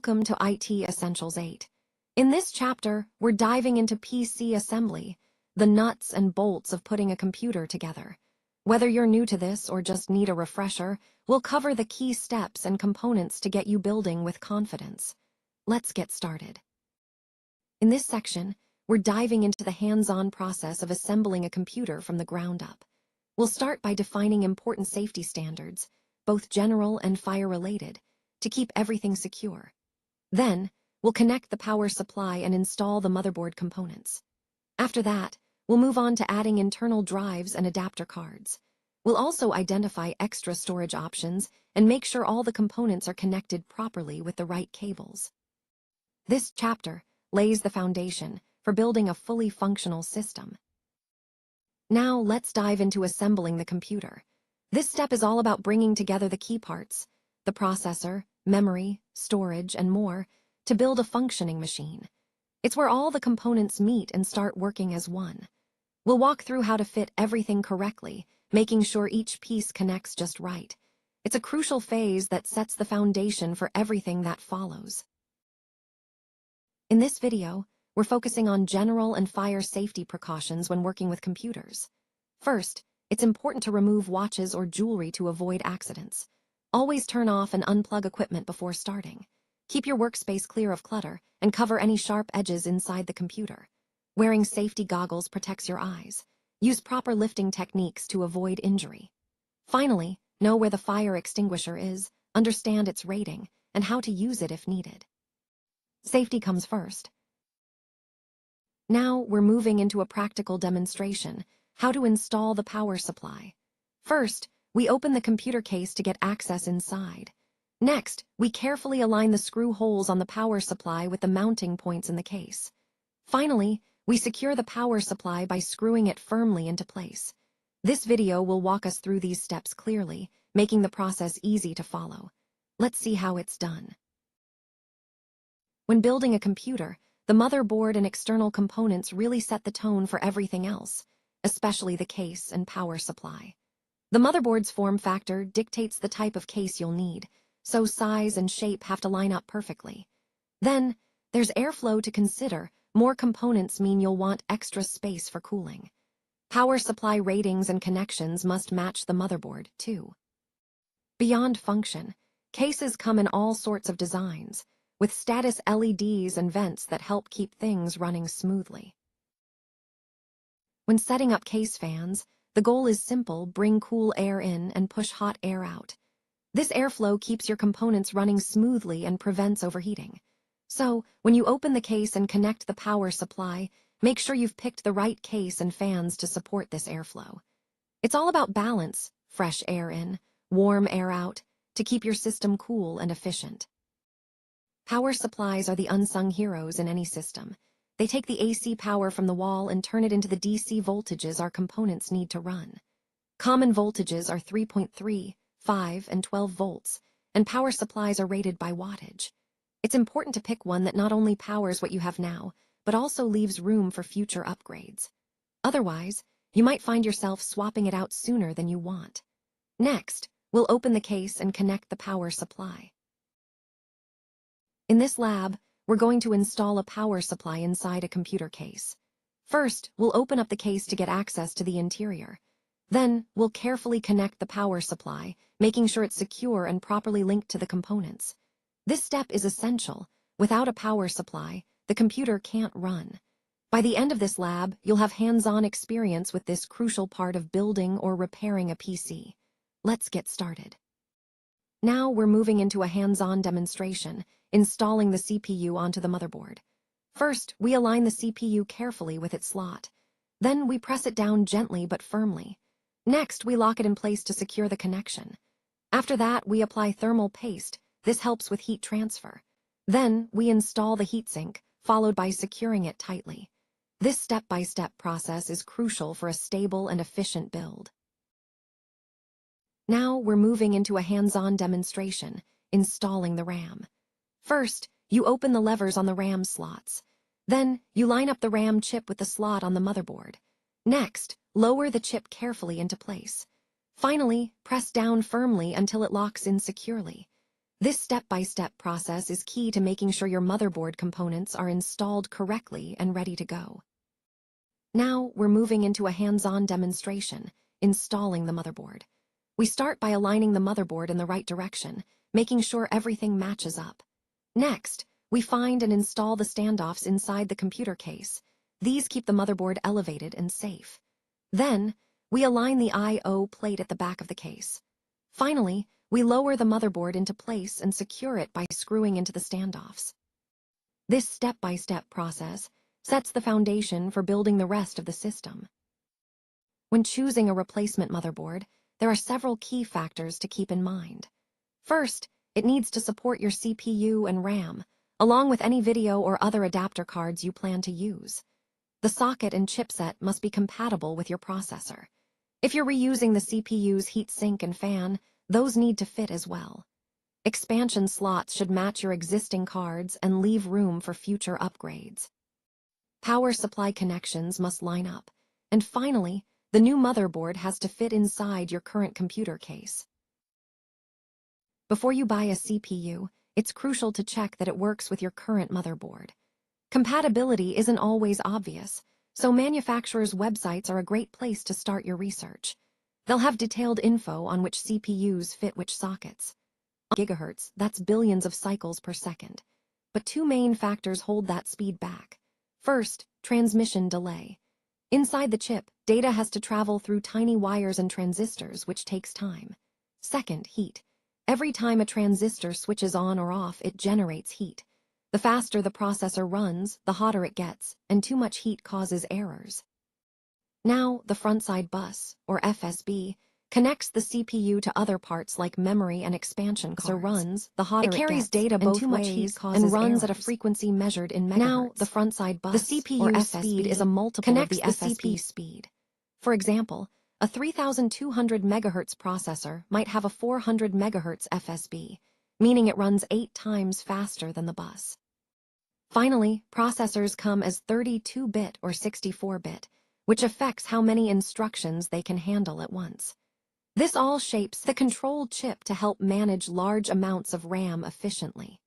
Welcome to IT Essentials 8. In this chapter, we're diving into PC assembly, the nuts and bolts of putting a computer together. Whether you're new to this or just need a refresher, we'll cover the key steps and components to get you building with confidence. Let's get started. In this section, we're diving into the hands-on process of assembling a computer from the ground up. We'll start by defining important safety standards, both general and fire-related, to keep everything secure. Then, we'll connect the power supply and install the motherboard components. After that, we'll move on to adding internal drives and adapter cards. We'll also identify extra storage options and make sure all the components are connected properly with the right cables. This chapter lays the foundation for building a fully functional system. Now, let's dive into assembling the computer. This step is all about bringing together the key parts, the processor, memory, storage, and more, to build a functioning machine. It's where all the components meet and start working as one. We'll walk through how to fit everything correctly, making sure each piece connects just right. It's a crucial phase that sets the foundation for everything that follows. In this video, we're focusing on general and fire safety precautions when working with computers. First, it's important to remove watches or jewelry to avoid accidents. Always turn off and unplug equipment before starting. Keep your workspace clear of clutter and cover any sharp edges inside the computer. Wearing safety goggles protects your eyes. Use proper lifting techniques to avoid injury. Finally, know where the fire extinguisher is, understand its rating, and how to use it if needed. Safety comes first. Now we're moving into a practical demonstration, how to install the power supply. First, we open the computer case to get access inside. Next, we carefully align the screw holes on the power supply with the mounting points in the case. Finally, we secure the power supply by screwing it firmly into place. This video will walk us through these steps clearly, making the process easy to follow. Let's see how it's done. When building a computer, the motherboard and external components really set the tone for everything else, especially the case and power supply. The motherboard's form factor dictates the type of case you'll need, so size and shape have to line up perfectly. Then, there's airflow to consider. More components mean you'll want extra space for cooling. Power supply ratings and connections must match the motherboard, too. Beyond function, cases come in all sorts of designs, with status LEDs and vents that help keep things running smoothly. When setting up case fans, the goal is simple: bring cool air in and push hot air out. This airflow keeps your components running smoothly and prevents overheating. So, when you open the case and connect the power supply, make sure you've picked the right case and fans to support this airflow. It's all about balance: fresh air in, warm air out, to keep your system cool and efficient. Power supplies are the unsung heroes in any system. They take the AC power from the wall and turn it into the DC voltages our components need to run. Common voltages are 3.3, 5, and 12 volts, and power supplies are rated by wattage. It's important to pick one that not only powers what you have now, but also leaves room for future upgrades. Otherwise, you might find yourself swapping it out sooner than you want. Next, we'll open the case and connect the power supply. In this lab, we're going to install a power supply inside a computer case. First, we'll open up the case to get access to the interior. Then, we'll carefully connect the power supply, making sure it's secure and properly linked to the components. This step is essential. Without a power supply, the computer can't run. By the end of this lab, you'll have hands-on experience with this crucial part of building or repairing a PC. Let's get started. Now we're moving into a hands-on demonstration, installing the CPU onto the motherboard. First, we align the CPU carefully with its slot. Then we press it down gently but firmly. Next, we lock it in place to secure the connection. After that, we apply thermal paste. This helps with heat transfer. Then, we install the heatsink, followed by securing it tightly. This step-by-step process is crucial for a stable and efficient build. Now we're moving into a hands-on demonstration, installing the RAM. First, you open the levers on the RAM slots. Then, you line up the RAM chip with the slot on the motherboard. Next, lower the chip carefully into place. Finally, press down firmly until it locks in securely. This step-by-step process is key to making sure your motherboard components are installed correctly and ready to go. Now, we're moving into a hands-on demonstration, installing the motherboard. We start by aligning the motherboard in the right direction, making sure everything matches up. Next, we find and install the standoffs inside the computer case. These keep the motherboard elevated and safe. Then, we align the I/O plate at the back of the case. Finally, we lower the motherboard into place and secure it by screwing into the standoffs. This step-by-step process sets the foundation for building the rest of the system. When choosing a replacement motherboard, there are several key factors to keep in mind. First, it needs to support your CPU and RAM, along with any video or other adapter cards you plan to use. The socket and chipset must be compatible with your processor. If you're reusing the CPU's heatsink and fan, those need to fit as well. Expansion slots should match your existing cards and leave room for future upgrades. Power supply connections must line up. And finally, the new motherboard has to fit inside your current computer case. Before you buy a CPU, it's crucial to check that it works with your current motherboard. Compatibility isn't always obvious, so manufacturers' websites are a great place to start your research. They'll have detailed info on which CPUs fit which sockets. Gigahertz, that's billions of cycles per second. But two main factors hold that speed back. First, transmission delay. Inside the chip, data has to travel through tiny wires and transistors, which takes time. Second, heat. Every time a transistor switches on or off, it generates heat. The faster the processor runs, the hotter it gets, and too much heat causes errors. Now, the frontside bus, or FSB, connects the CPU to other parts like memory and expansion cards. The hotter it carries data both ways and runs at a frequency measured in megahertz. Now, the frontside bus, the CPU speed, is a multiple of the FSB speed. For example, a 3200 MHz processor might have a 400 MHz FSB, meaning it runs 8 times faster than the bus. Finally, processors come as 32-bit or 64-bit, which affects how many instructions they can handle at once. This all shapes the control chip to help manage large amounts of RAM efficiently.